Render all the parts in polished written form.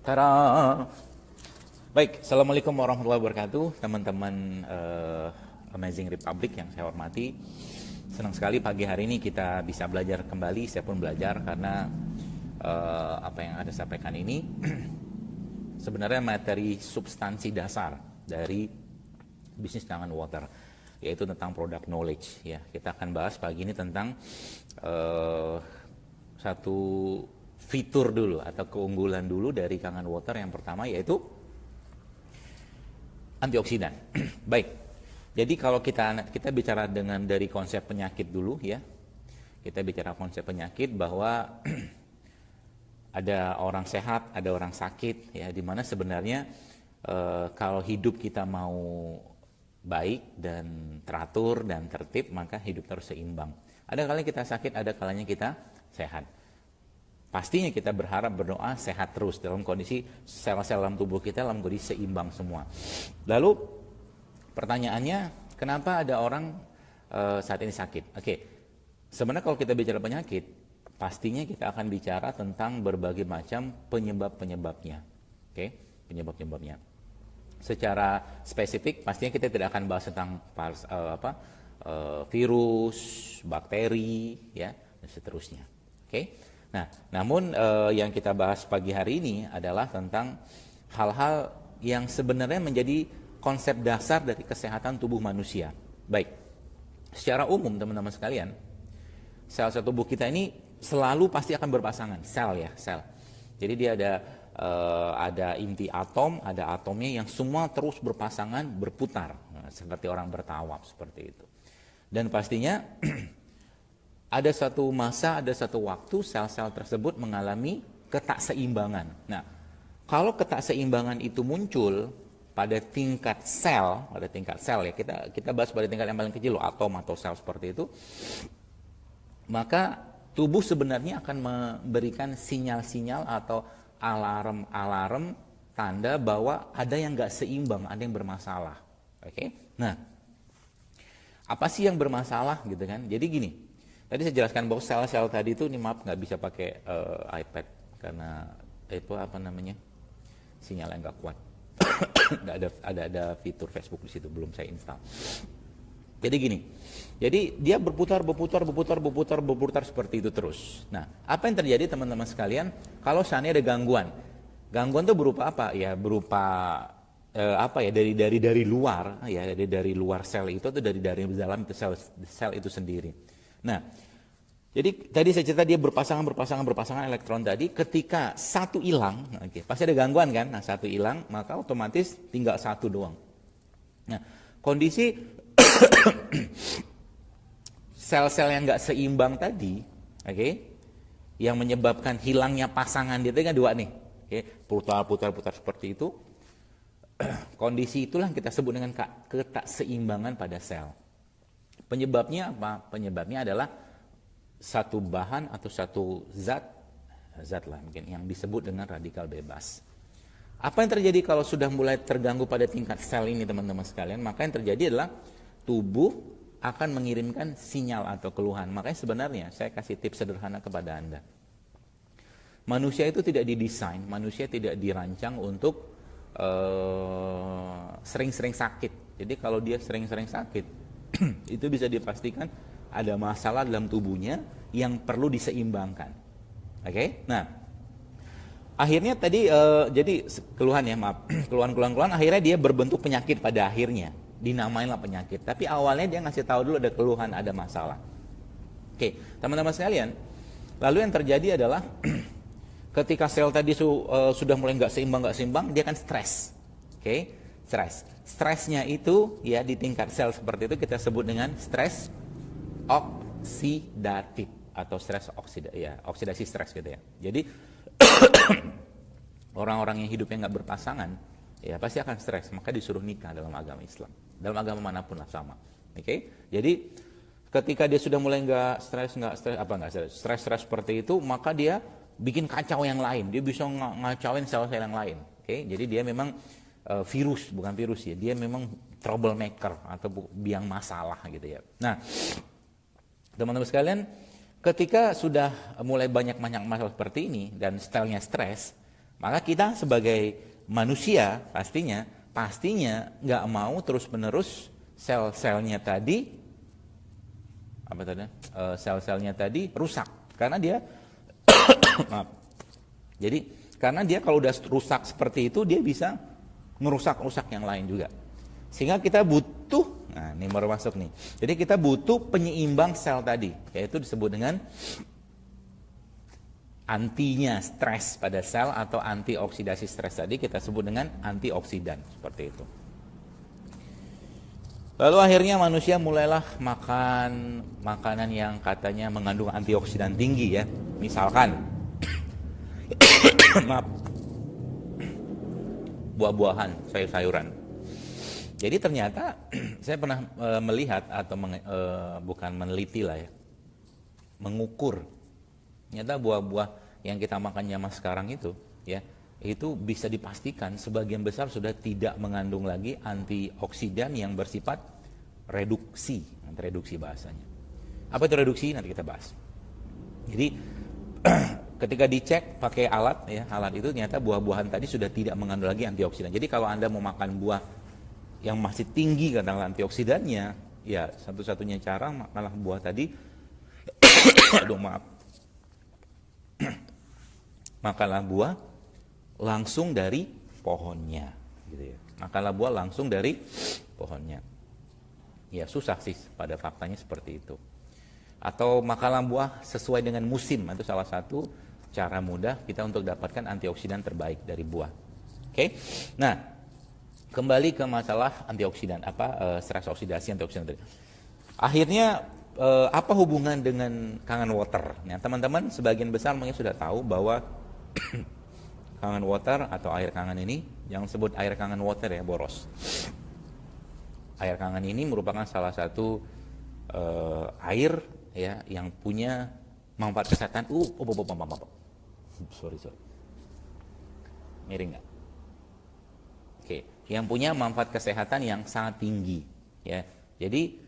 Tada! Baik, Assalamualaikum warahmatullahi wabarakatuh, teman-teman Amazing Republic yang saya hormati. Senang sekali pagi hari ini kita bisa belajar kembali. Saya pun belajar karena apa yang ada sampaikan ini sebenarnya materi substansi dasar dari bisnis tangan water, yaitu tentang product knowledge. Ya, kita akan bahas pagi ini tentang satu fitur dulu atau keunggulan dulu dari Kangen Water. Yang pertama yaitu antioksidan. Baik, jadi kalau kita bicara dari konsep penyakit dulu ya, kita bicara konsep penyakit bahwa ada orang sehat, ada orang sakit ya, dimana sebenarnya kalau hidup kita mau baik dan teratur dan tertib, maka hidup harus seimbang. Ada kalanya kita sakit, ada kalanya kita sehat. Pastinya kita berharap, berdoa sehat terus dalam kondisi sel-sel dalam tubuh kita dalam kondisi seimbang semua. Lalu pertanyaannya, kenapa ada orang saat ini sakit? Oke, sebenarnya kalau kita bicara penyakit, pastinya kita akan bicara tentang berbagai macam penyebab-penyebabnya. Oke, penyebab-penyebabnya. Secara spesifik, pastinya kita tidak akan bahas tentang virus, bakteri, ya, dan seterusnya. Oke. Nah, namun yang kita bahas pagi hari ini adalah tentang hal-hal yang sebenarnya menjadi konsep dasar dari kesehatan tubuh manusia. Baik, secara umum teman-teman sekalian, sel-sel tubuh kita ini selalu pasti akan berpasangan, sel ya, sel. Jadi dia ada inti atom, ada atomnya yang semua terus berpasangan, berputar, seperti orang bertawaf seperti itu. Dan pastinya ada satu masa, ada satu waktu sel-sel tersebut mengalami ketakseimbangan. Nah, kalau ketakseimbangan itu muncul pada tingkat sel ya, kita bahas pada tingkat yang paling kecil loh, atom atau sel seperti itu, maka tubuh sebenarnya akan memberikan sinyal-sinyal atau alarm tanda bahwa ada yang nggak seimbang, ada yang bermasalah. Oke? Nah, apa sih yang bermasalah gitu kan? Jadi gini. Tadi saya jelaskan bahwa sel-sel tadi itu, ini maaf nggak bisa pakai iPad karena itu sinyal yang nggak kuat. Nggak ada fitur Facebook di situ, belum saya install. Jadi gini, jadi dia berputar seperti itu terus. Nah, apa yang terjadi teman-teman sekalian kalau seandainya ada gangguan? Gangguan itu berupa apa? Ya berupa dari luar ya, dari luar sel itu atau dari dalam sel itu sendiri. Nah, jadi tadi saya cerita dia berpasangan elektron tadi. Ketika satu hilang, pasti ada gangguan kan? Nah, satu hilang, maka otomatis tinggal satu doang. Nah, kondisi sel-sel yang nggak seimbang tadi, yang menyebabkan hilangnya pasangan dia kan dua nih, putar seperti itu. Kondisi itulah yang kita sebut dengan ketakseimbangan pada sel. Penyebabnya apa? Penyebabnya adalah satu bahan atau satu zat lah mungkin yang disebut dengan radikal bebas. Apa yang terjadi kalau sudah mulai terganggu pada tingkat sel ini teman-teman sekalian? Maka yang terjadi adalah tubuh akan mengirimkan sinyal atau keluhan. Makanya sebenarnya saya kasih tips sederhana kepada Anda. Manusia itu tidak didesain, manusia tidak dirancang untuk sering-sering sakit. Jadi kalau dia sering-sering sakit, itu bisa dipastikan ada masalah dalam tubuhnya yang perlu diseimbangkan. Oke? Nah, akhirnya tadi jadi keluhan ya, maaf, keluhan akhirnya dia berbentuk penyakit pada akhirnya. Dinamainlah penyakit. Tapi awalnya dia ngasih tahu dulu ada keluhan, ada masalah. Oke, teman-teman sekalian, lalu yang terjadi adalah ketika sel tadi sudah mulai nggak seimbang, dia kan stres. Oke? Stres. Stresnya itu ya di tingkat sel seperti itu kita sebut dengan stres oksidatif atau stres oksidasi stres gitu ya. Jadi orang-orang yang hidupnya nggak berpasangan ya pasti akan stres, maka disuruh nikah dalam agama Islam. Dalam agama manapun lah sama. Oke? Jadi ketika dia sudah mulai nggak stres seperti itu, maka dia bikin kacau yang lain. Dia bisa ngacauin sel-sel yang lain. Oke? Jadi dia memang bukan virus ya, dia memang troublemaker atau biang masalah gitu ya. Nah, teman-teman sekalian, ketika sudah mulai banyak masalah seperti ini dan stylenya stres, Maka kita sebagai manusia pastinya nggak mau terus-menerus sel-selnya tadi sel-selnya tadi rusak karena dia maaf. Jadi karena dia kalau udah rusak seperti itu dia bisa ngerusak-rusak yang lain juga. Sehingga kita butuh, nah ini baru masuk nih. Jadi kita butuh penyeimbang sel tadi, yaitu disebut dengan antinya stres pada sel atau antioksidasi stres tadi kita sebut dengan antioksidan, seperti itu. Lalu akhirnya manusia mulailah makan makanan yang katanya mengandung antioksidan tinggi ya. Misalkan maaf, buah-buahan, sayur-sayuran. Jadi ternyata saya pernah melihat atau bukan meneliti lah ya, mengukur. Ternyata buah-buah yang kita makan zaman sekarang itu ya, itu bisa dipastikan sebagian besar sudah tidak mengandung lagi antioksidan yang bersifat reduksi bahasanya. Apa itu reduksi? Nanti kita bahas. Jadi ketika dicek pakai alat ya, alat itu ternyata buah-buahan tadi sudah tidak mengandung lagi antioksidan. Jadi kalau Anda mau makan buah yang masih tinggi katakanlah antioksidannya, ya satu-satunya cara makanlah buah tadi makanlah buah langsung dari pohonnya gitu ya. Makanlah buah langsung dari pohonnya. Ya susah sih pada faktanya seperti itu. Atau makanlah buah sesuai dengan musim, itu salah satu cara mudah kita untuk dapatkan antioksidan terbaik dari buah. Oke. Nah, kembali ke masalah antioksidan, stres oksidasi antioksidan tadi. Akhirnya apa hubungan dengan Kangen water? Nah, teman-teman sebagian besar mungkin sudah tahu bahwa Kangen water atau air kangen ini, yang disebut air kangen water ya, boros. Air kangen ini merupakan salah satu air ya yang punya manfaat kesehatan. Sorry. Miring nggak? Oke. Yang punya manfaat kesehatan yang sangat tinggi ya. Jadi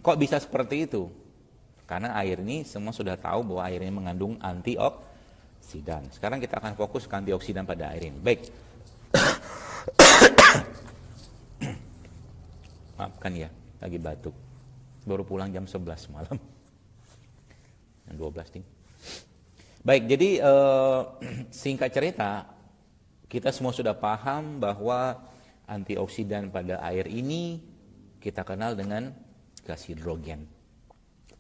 kok bisa seperti itu? Karena air ini semua sudah tahu bahwa air ini mengandung antioksidan. Sekarang kita akan fokus ke antioksidan pada air ini. Baik. Maafkan ya, lagi batuk. Baru pulang jam 11 malam. Jam 12 nih. Baik, jadi singkat cerita, kita semua sudah paham bahwa antioksidan pada air ini kita kenal dengan gas hidrogen.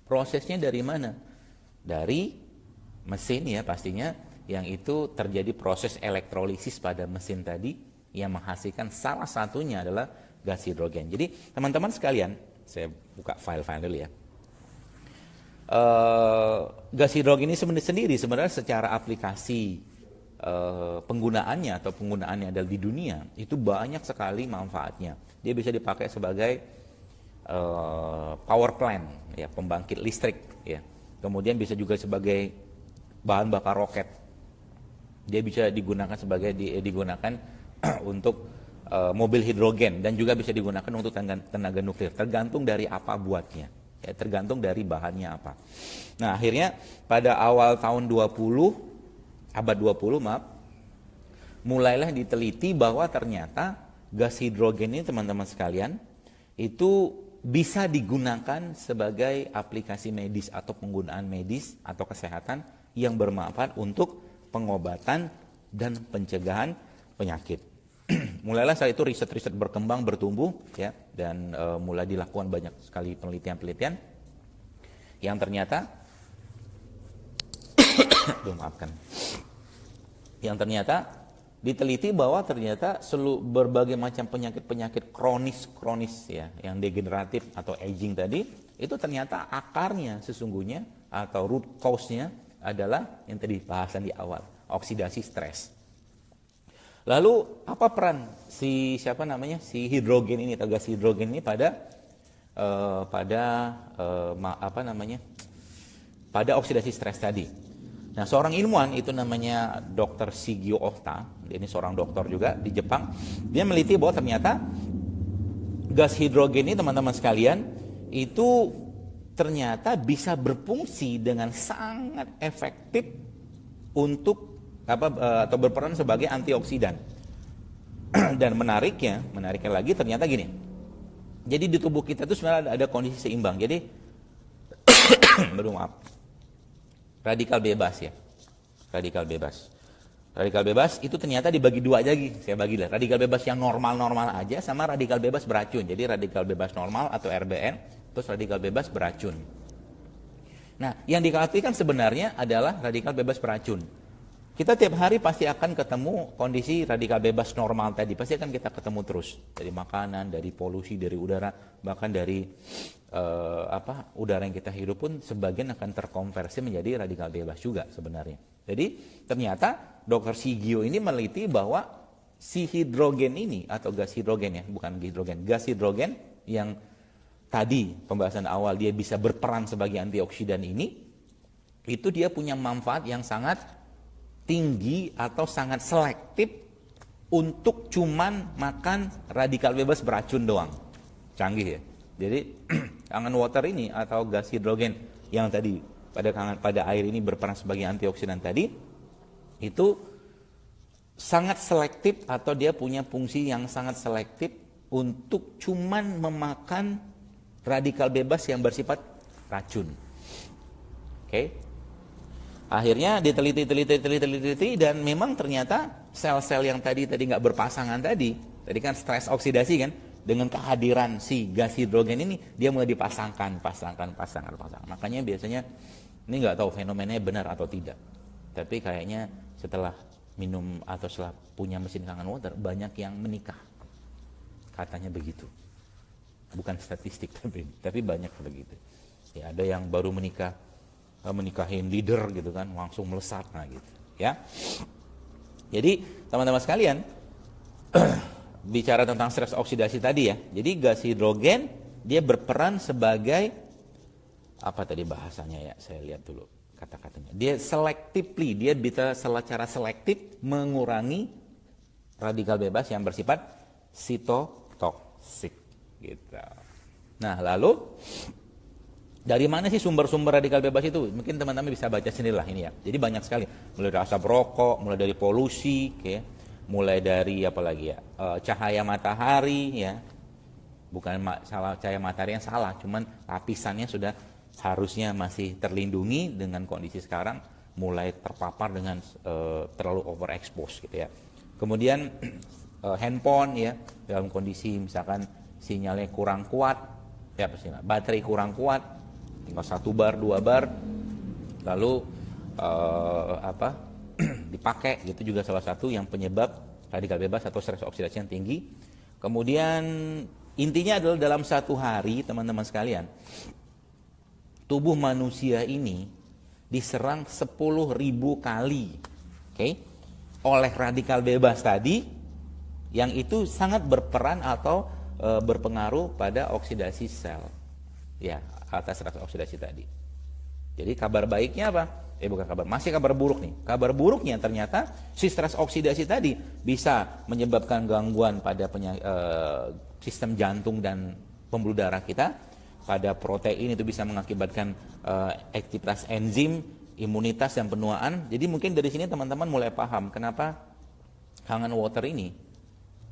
Prosesnya dari mana? Dari mesin ya pastinya, yang itu terjadi proses elektrolisis pada mesin tadi yang menghasilkan salah satunya adalah gas hidrogen. Jadi teman-teman sekalian, saya buka file-file dulu ya. Gas hidrogen ini sebenarnya secara aplikasi penggunaannya adalah di dunia itu banyak sekali manfaatnya. Dia bisa dipakai sebagai power plant ya, pembangkit listrik ya. Kemudian bisa juga sebagai bahan bakar roket. Dia bisa digunakan untuk mobil hidrogen dan juga bisa digunakan untuk tenaga nuklir, tergantung dari apa buatnya ya, tergantung dari bahannya apa. Nah, akhirnya pada awal tahun abad 20 mulailah diteliti bahwa ternyata gas hidrogen ini teman-teman sekalian itu bisa digunakan sebagai aplikasi medis atau penggunaan medis atau kesehatan yang bermanfaat untuk pengobatan dan pencegahan penyakit. Mulailah saat itu riset-riset berkembang, bertumbuh ya, dan mulai dilakukan banyak sekali penelitian-penelitian yang ternyata diteliti bahwa ternyata berbagai macam penyakit kronis ya, yang degeneratif atau aging tadi, itu ternyata akarnya sesungguhnya atau root cause-nya adalah yang tadi bahasan di awal, oksidasi stres. Lalu apa peran si hidrogen ini atau gas hidrogen ini pada oksidasi stres tadi? Nah, seorang ilmuwan itu namanya Dr. Shigeo Ohta, dia ini seorang dokter juga di Jepang. Dia meliti bahwa ternyata gas hidrogen ini teman-teman sekalian itu ternyata bisa berfungsi dengan sangat efektif untuk atau berperan sebagai antioksidan. Dan menariknya lagi ternyata gini. Jadi di tubuh kita itu sebenarnya ada kondisi seimbang. Jadi maaf. Radikal bebas ya. Radikal bebas itu ternyata dibagi dua aja lagi. Saya bagi lah. Radikal bebas yang normal-normal aja sama radikal bebas beracun. Jadi radikal bebas normal atau RBN, terus radikal bebas beracun. Nah, yang dikhawatirkan sebenarnya adalah radikal bebas beracun. Kita tiap hari pasti akan ketemu kondisi radikal bebas normal tadi. Pasti akan kita ketemu terus. Dari makanan, dari polusi, dari udara, bahkan dari udara yang kita hirup pun sebagian akan terkonversi menjadi radikal bebas juga sebenarnya. Jadi ternyata Dr. Sigio ini meneliti bahwa si hidrogen ini atau gas hidrogen ya, bukan hidrogen, gas hidrogen yang tadi pembahasan awal dia bisa berperan sebagai antioksidan ini, itu dia punya manfaat yang sangat tinggi atau sangat selektif untuk cuman makan radikal bebas beracun doang. Canggih ya. Jadi kangen water ini atau gas hidrogen yang tadi pada air ini berperan sebagai antioksidan tadi, itu sangat selektif atau dia punya fungsi yang sangat selektif untuk cuman memakan radikal bebas yang bersifat racun. Oke. Akhirnya diteliti dan memang ternyata sel-sel yang tadi nggak berpasangan tadi kan stres oksidasi kan, dengan kehadiran si gas hidrogen ini dia mulai dipasangkan. Makanya biasanya ini nggak tahu fenomenanya benar atau tidak. Tapi kayaknya setelah minum atau setelah punya mesin kangen water banyak yang menikah. Katanya begitu. Bukan statistik tapi banyak begitu. Ya, ada yang baru menikahin leader gitu kan, langsung melesat gitu, ya. Jadi teman-teman sekalian, bicara tentang stres oksidasi tadi ya. Jadi gas hidrogen dia berperan sebagai apa tadi bahasanya ya? Saya lihat dulu kata-katanya. Dia selectively, dia bisa secara selektif mengurangi radikal bebas yang bersifat sitotoksik gitu. Nah, lalu dari mana sih sumber-sumber radikal bebas itu? Mungkin teman-teman bisa baca sendirilah ini ya. Jadi banyak sekali. Mulai dari asap rokok, mulai dari polusi, okay? Mulai dari apa lagi ya? Cahaya matahari ya. Bukan salah cahaya matahari yang salah, cuman lapisannya sudah harusnya masih terlindungi dengan kondisi sekarang mulai terpapar dengan terlalu overexpose gitu ya. Kemudian handphone ya, dalam kondisi misalkan sinyalnya kurang kuat, ya baterai kurang kuat, tinggal 1 bar 2 bar lalu dipakai, gitu juga salah satu yang penyebab radikal bebas atau stres oksidasi yang tinggi. Kemudian intinya adalah dalam satu hari teman-teman sekalian, tubuh manusia ini diserang 10.000 kali, oleh radikal bebas tadi, yang itu sangat berperan atau berpengaruh pada oksidasi sel, ya, atas stres oksidasi tadi. Jadi kabar baiknya apa? Masih kabar buruk nih. Kabar buruknya ternyata si stres oksidasi tadi bisa menyebabkan gangguan pada sistem jantung dan pembuluh darah kita. Pada protein itu bisa mengakibatkan aktivitas enzim, imunitas dan penuaan. Jadi mungkin dari sini teman-teman mulai paham kenapa kangen water ini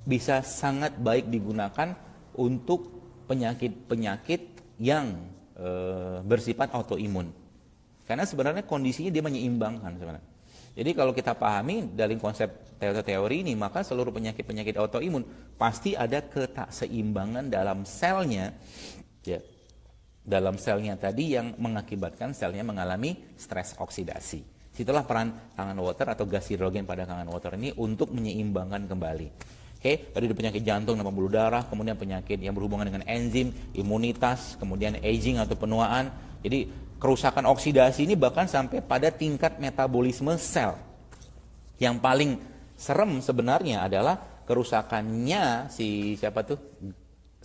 bisa sangat baik digunakan untuk penyakit-penyakit yang bersifat autoimun. Karena sebenarnya kondisinya dia menyeimbangkan sebenarnya. Jadi kalau kita pahami dari konsep teori ini, maka seluruh penyakit-penyakit autoimun pasti ada ketakseimbangan dalam selnya, ya, dalam selnya tadi yang mengakibatkan selnya mengalami stres oksidasi. Situlah peran kangen water atau gas hidrogen pada kangen water ini untuk menyeimbangkan kembali. Tadi ada penyakit jantung dan pembuluh darah, kemudian penyakit yang berhubungan dengan enzim, imunitas, kemudian aging atau penuaan. Jadi kerusakan oksidasi ini bahkan sampai pada tingkat metabolisme sel. Yang paling serem sebenarnya adalah kerusakannya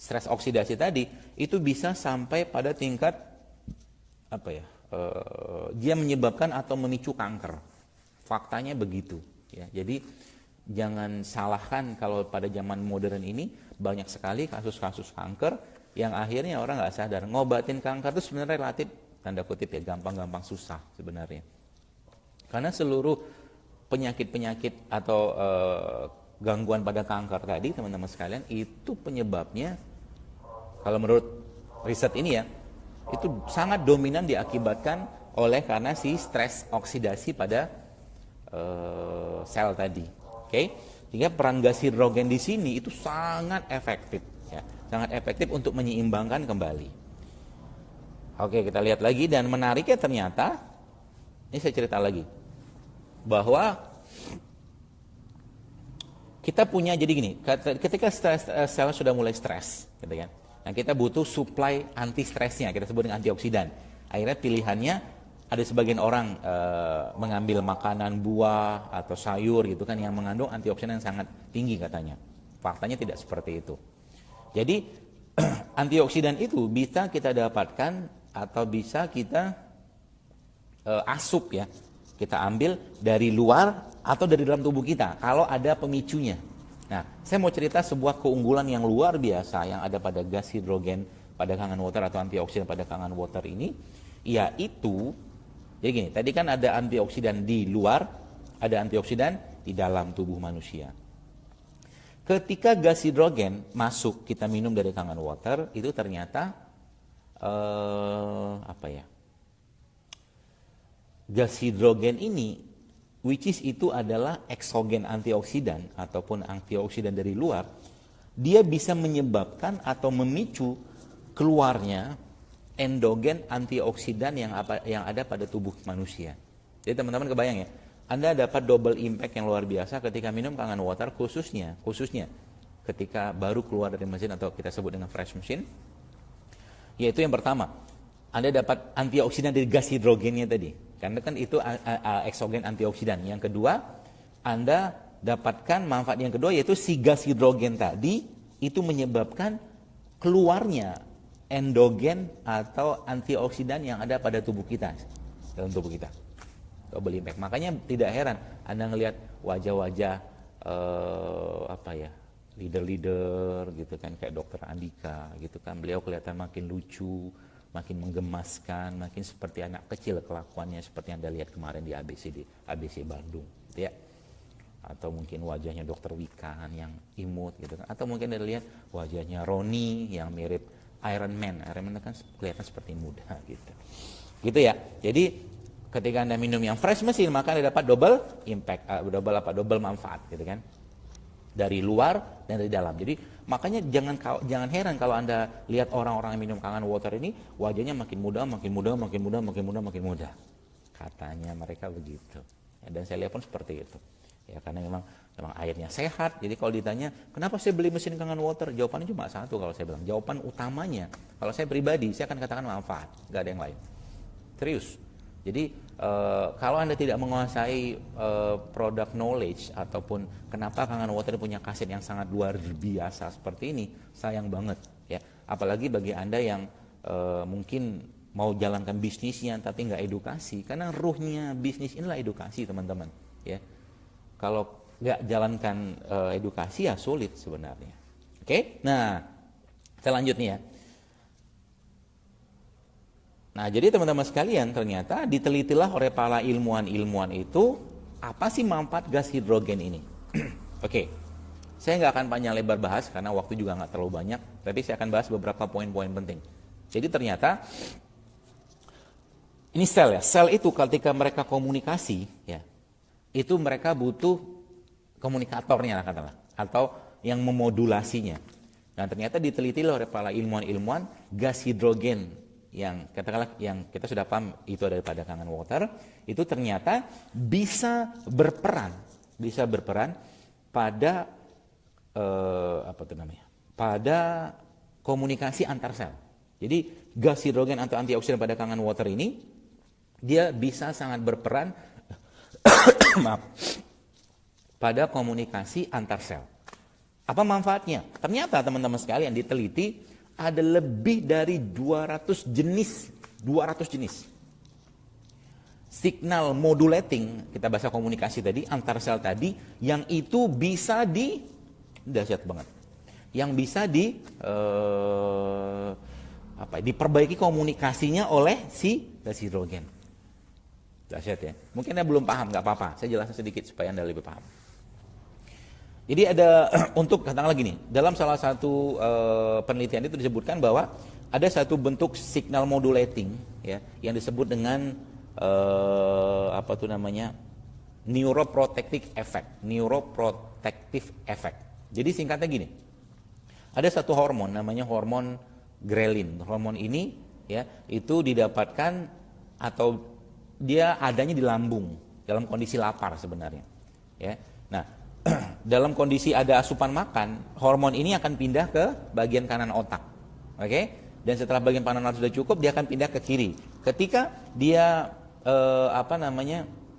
stres oksidasi tadi itu bisa sampai pada tingkat dia menyebabkan atau memicu kanker. Faktanya begitu ya. Jadi jangan salahkan kalau pada zaman modern ini banyak sekali kasus-kasus kanker yang akhirnya orang nggak sadar. Ngobatin kanker itu sebenarnya relatif, tanda kutip ya, gampang-gampang susah sebenarnya. Karena seluruh penyakit-penyakit atau gangguan pada kanker tadi, teman-teman sekalian, itu penyebabnya kalau menurut riset ini ya, itu sangat dominan diakibatkan oleh karena si stres oksidasi pada sel tadi. Oke? Sehingga peran gas hidrogen di sini itu sangat efektif ya, sangat efektif untuk menyeimbangkan kembali. Oke, kita lihat lagi, dan menariknya ternyata ini saya cerita lagi bahwa kita punya, jadi gini, ketika sel sudah mulai stres, gitu kan. Nah, kita butuh supply anti stresnya, kita sebut dengan antioksidan. Akhirnya pilihannya ada sebagian orang mengambil makanan, buah atau sayur gitu kan yang mengandung antioksidan yang sangat tinggi katanya. Faktanya tidak seperti itu. Jadi antioksidan itu bisa kita dapatkan atau bisa kita asup ya. Kita ambil dari luar atau dari dalam tubuh kita kalau ada pemicunya. Nah, saya mau cerita sebuah keunggulan yang luar biasa yang ada pada gas hidrogen pada Kangen Water atau antioksidan pada Kangen Water ini, yaitu, jadi gini, tadi kan ada antioksidan di luar, ada antioksidan di dalam tubuh manusia. Ketika gas hidrogen masuk, kita minum dari Kangen Water, itu ternyata gas hidrogen ini, which is itu adalah eksogen antioksidan ataupun antioksidan dari luar, dia bisa menyebabkan atau memicu keluarnya endogen antioksidan yang ada pada tubuh manusia. Jadi teman-teman kebayang ya, Anda dapat double impact yang luar biasa ketika minum Kangen Water, khususnya ketika baru keluar dari mesin atau kita sebut dengan fresh machine. Yaitu yang pertama, Anda dapat antioksidan dari gas hidrogennya tadi. Karena kan itu eksogen antioksidan. Yang kedua, Anda dapatkan manfaat yang kedua, yaitu si gas hidrogen tadi itu menyebabkan keluarnya endogen atau antioksidan yang ada pada tubuh kita, dalam tubuh kita. Double impact. Makanya tidak heran Anda ngelihat wajah-wajah leader-leader gitu kan, kayak Dokter Andika gitu kan. Beliau kelihatan makin lucu, makin menggemaskan, makin seperti anak kecil kelakuannya, seperti yang Anda lihat kemarin di ABC Bandung gitu ya. Atau mungkin wajahnya Dokter Wikan yang imut gitu kan. Atau mungkin Anda lihat wajahnya Roni yang mirip Iron Man. Iron Man kan kelihatan seperti muda gitu. Gitu ya. Jadi ketika Anda minum yang fresh machine, maka Anda dapat double impact, double manfaat gitu kan. Dari luar dan dari dalam. Jadi makanya jangan heran kalau Anda lihat orang-orang yang minum Kangen Water ini wajahnya makin muda. Katanya mereka begitu. Ya, dan saya lihat pun seperti itu. Ya, karena memang airnya sehat. Jadi kalau ditanya, kenapa saya beli mesin Kangen Water? Jawabannya cuma satu kalau saya bilang. Jawaban utamanya, kalau saya pribadi, saya akan katakan manfaat. Nggak ada yang lain. Serius. Jadi kalau Anda tidak menguasai product knowledge ataupun kenapa Kangen Water punya kaset yang sangat luar biasa seperti ini, sayang banget ya. Apalagi bagi Anda yang mungkin mau jalankan bisnisnya tapi nggak edukasi, karena ruhnya bisnis inilah edukasi teman-teman ya. Kalau nggak jalankan edukasi ya sulit sebenarnya. Oke? Nah, saya lanjut nih ya. Nah, jadi teman-teman sekalian, ternyata ditelitilah oleh para ilmuwan-ilmuwan itu apa sih manfaat gas hidrogen ini. Oke, saya nggak akan panjang lebar bahas karena waktu juga nggak terlalu banyak, tapi saya akan bahas beberapa poin-poin penting. Jadi ternyata ini sel ya, sel itu ketika mereka komunikasi ya, itu mereka butuh komunikatornya katakanlah, atau yang memodulasinya. Dan ternyata diteliti oleh para ilmuwan-ilmuwan gas hidrogen yang katakanlah yang kita sudah paham itu daripada Kangen Water, itu ternyata bisa berperan pada pada komunikasi antar sel. Jadi gas hidrogen atau antioksidan pada Kangen Water ini dia bisa sangat berperan pada komunikasi antar sel. Apa manfaatnya? Ternyata teman-teman sekalian diteliti ada lebih dari 200 jenis signal modulating, kita bahasa komunikasi tadi, antar sel tadi, yang itu bisa dahsyat banget, yang bisa diperbaiki komunikasinya oleh si gas hidrogen. Dahsyat ya. Mungkin Anda belum paham, nggak apa-apa. Saya jelaskan sedikit supaya Anda lebih paham. Jadi ada untuk katakanlah gini, dalam salah satu penelitian itu disebutkan bahwa ada satu bentuk signal modulating ya yang disebut dengan apa tuh namanya? Neuroprotective effect. Neuroprotective effect. Jadi singkatnya gini. Ada satu hormon namanya hormon grelin. Hormon ini ya itu didapatkan atau dia adanya di lambung dalam kondisi lapar sebenarnya. Ya. Nah, dalam kondisi ada asupan makan, hormon ini akan pindah ke bagian kanan otak. Oke? Dan setelah bagian kanan otak sudah cukup, dia akan pindah ke kiri. Ketika dia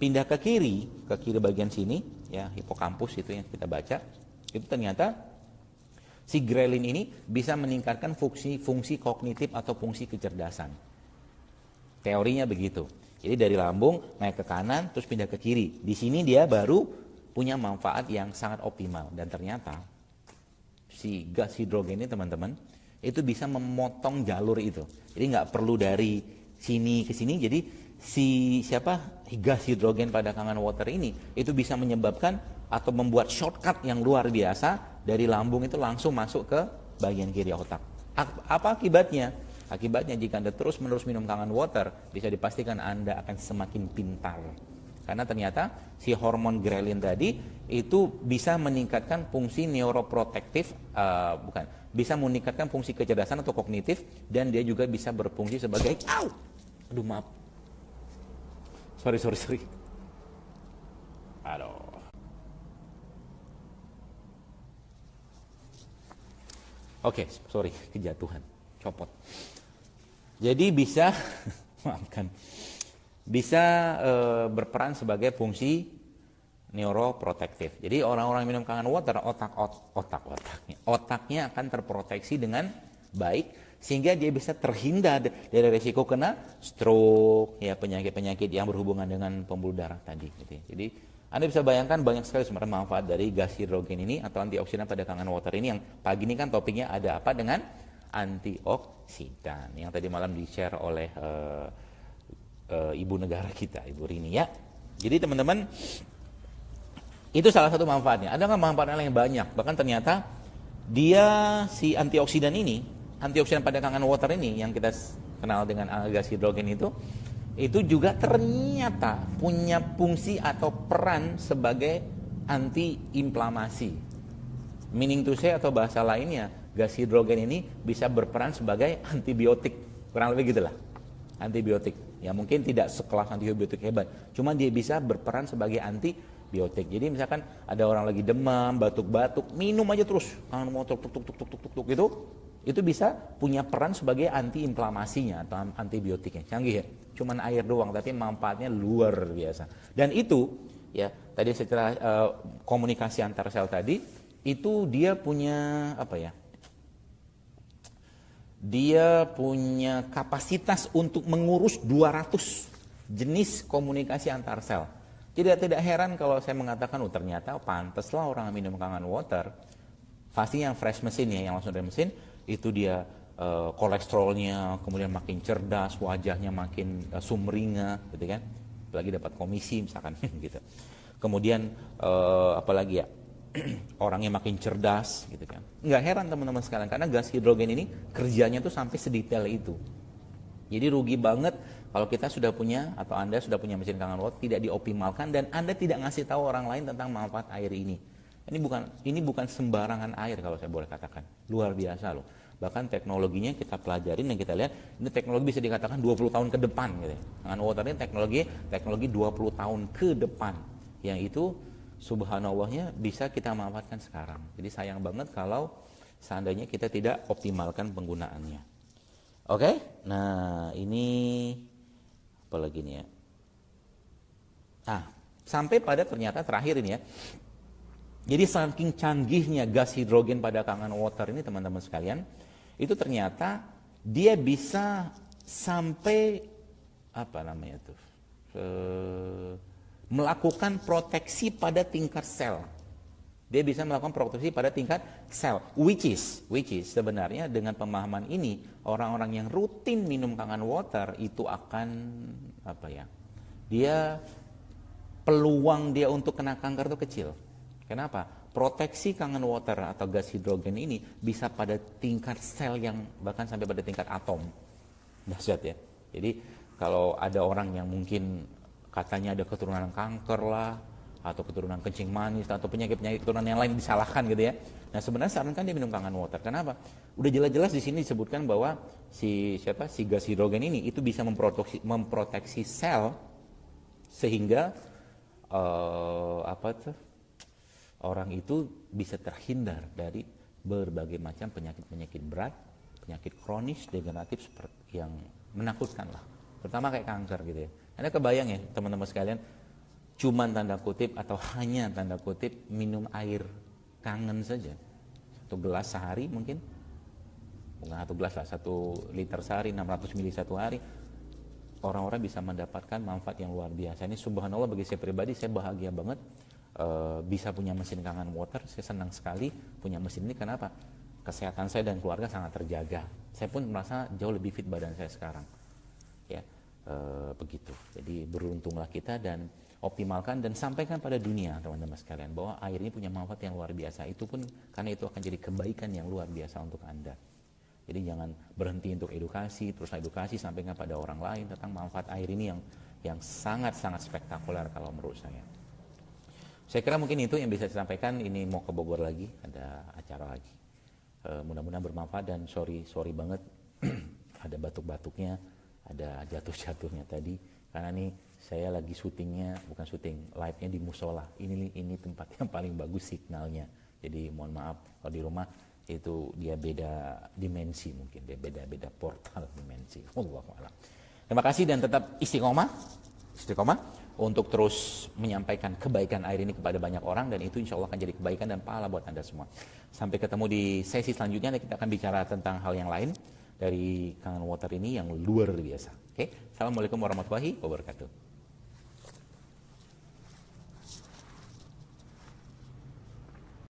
pindah ke kiri bagian sini, ya hipokampus itu yang kita baca, itu ternyata si grelin ini bisa meningkatkan fungsi kognitif atau fungsi kecerdasan. Teorinya begitu. Jadi dari lambung naik ke kanan terus pindah ke kiri. Di sini dia baru punya manfaat yang sangat optimal dan ternyata si gas hidrogen ini teman-teman itu bisa memotong jalur itu. Jadi nggak perlu dari sini ke sini. Jadi gas hidrogen pada kangen water ini itu bisa menyebabkan atau membuat shortcut yang luar biasa dari lambung itu langsung masuk ke bagian kiri otak. Apa akibatnya? Akibatnya jika Anda terus-menerus minum kangen water, bisa dipastikan Anda akan semakin pintar. Karena ternyata si hormon grelin tadi itu bisa meningkatkan fungsi neuroprotektif, bisa meningkatkan fungsi kecerdasan atau kognitif, dan dia juga bisa berfungsi sebagai, sorry. Aduh. Oke, sorry, kejatuhan, copot. Jadi bisa, maafkan, bisa berperan sebagai fungsi neuroprotektif. Jadi orang-orang minum kangen water, otaknya akan terproteksi dengan baik, sehingga dia bisa terhindar dari risiko kena stroke, ya penyakit-penyakit yang berhubungan dengan pembuluh darah tadi. Gitu. Jadi Anda bisa bayangkan banyak sekali sebenarnya manfaat dari gas hidrogen ini atau antioksidan pada kangen water ini, yang pagi ini kan topiknya ada apa dengan antioksidan yang tadi malam di-share oleh ibu negara kita, Ibu Rini ya. Jadi teman-teman, itu salah satu manfaatnya. Ada nggak manfaat lain yang banyak? Bahkan ternyata dia si antioksidan pada kangen water ini yang kita kenal dengan gas hidrogen itu juga ternyata punya fungsi atau peran sebagai anti-inflamasi. Meaning to say atau bahasa lainnya, gas hidrogen ini bisa berperan sebagai antibiotik, kurang lebih gitulah, antibiotik. Ya mungkin tidak sekelas antibiotik hebat, cuma dia bisa berperan sebagai antibiotik. Jadi misalkan ada orang lagi demam, batuk-batuk, minum aja terus, mau tuk itu bisa punya peran sebagai antiinflamasinya atau antibiotiknya. Canggih ya, cuman air doang, tapi manfaatnya luar biasa. Dan itu ya tadi secara komunikasi antar sel tadi itu dia punya dia punya kapasitas untuk mengurus 200 jenis komunikasi antar sel. Tidak heran kalau saya mengatakan, ternyata pantaslah orang minum kangen water, pasti yang fresh mesin ya, yang langsung dari mesin, itu dia kolesterolnya kemudian makin cerdas, wajahnya makin sumringah, gitu kan, apalagi dapat komisi misalkan gitu. Kemudian apalagi ya, orangnya makin cerdas gitu kan. Nggak heran teman-teman sekalian, karena gas hidrogen ini kerjanya tuh sampai sedetail itu. Jadi rugi banget kalau kita sudah punya atau Anda sudah punya mesin kangen water tidak dioptimalkan dan Anda tidak ngasih tahu orang lain tentang manfaat air ini. Ini bukan sembarangan air kalau saya boleh katakan. Luar biasa loh. Bahkan teknologinya kita pelajarin dan kita lihat ini teknologi bisa dikatakan 20 tahun ke depan gitu. Kangen water ini teknologi 20 tahun ke depan. Yang itu subhanallahnya bisa kita manfaatkan sekarang. Jadi sayang banget kalau seandainya kita tidak optimalkan penggunaannya. Oke, nah ini apa lagi nih ya? Sampai pada ternyata terakhir ini ya. Jadi saking canggihnya gas hidrogen pada kangen water ini teman-teman sekalian, itu ternyata dia bisa sampai melakukan proteksi pada tingkat sel. Dia bisa melakukan proteksi pada tingkat sel, which is sebenarnya dengan pemahaman ini orang-orang yang rutin minum kangen water itu akan peluang dia untuk kena kanker itu kecil. Kenapa? Proteksi kangen water atau gas hidrogen ini bisa pada tingkat sel yang bahkan sampai pada tingkat atom. Dahsyat ya. Jadi kalau ada orang yang mungkin katanya ada keturunan kanker lah, atau keturunan kencing manis, atau penyakit-penyakit keturunan yang lain disalahkan gitu ya. Nah sebenarnya sarankan dia minum kangen water. Kenapa? Udah jelas-jelas di sini disebutkan bahwa si gas hidrogen ini itu bisa memproteksi sel sehingga orang itu bisa terhindar dari berbagai macam penyakit-penyakit berat, penyakit kronis, degeneratif seperti yang menakutkan lah. Terutama kayak kanker gitu ya. Anda kebayang ya teman-teman sekalian, cuman tanda kutip atau hanya tanda kutip minum air kangen saja. 1 gelas sehari mungkin. Bukan 1 gelas lah, 1 liter sehari, 600 ml satu hari. Orang-orang bisa mendapatkan manfaat yang luar biasa. Ini subhanallah bagi saya pribadi, saya bahagia banget bisa punya mesin kangen water. Saya senang sekali punya mesin ini. Kenapa? Kesehatan saya dan keluarga sangat terjaga. Saya pun merasa jauh lebih fit badan saya sekarang. Ya, begitu. Jadi beruntunglah kita dan optimalkan dan sampaikan pada dunia teman-teman sekalian bahwa air ini punya manfaat yang luar biasa. Itu pun karena itu akan jadi kebaikan yang luar biasa untuk Anda. Jadi jangan berhenti untuk edukasi, terus edukasi sampaikan pada orang lain tentang manfaat air ini yang sangat-sangat spektakuler kalau menurut saya. Saya kira mungkin itu yang bisa saya sampaikan. Ini mau ke Bogor lagi, ada acara lagi. Mudah-mudahan bermanfaat dan sorry banget ada batuk-batuknya, ada jatuh-jatuhnya tadi. Karena nih saya lagi syutingnya, bukan syuting, live-nya di musola. Ini tempat yang paling bagus signalnya. Jadi mohon maaf kalau di rumah itu dia beda dimensi, mungkin dia beda portal dimensi. Wallahu a'lam. Terima kasih dan tetap istiqomah untuk terus menyampaikan kebaikan air ini kepada banyak orang, dan itu insya Allah akan jadi kebaikan dan pahala buat Anda semua. Sampai ketemu di sesi selanjutnya, kita akan bicara tentang hal yang lain dari kangen water ini yang luar biasa. Oke, Assalamualaikum warahmatullahi wabarakatuh.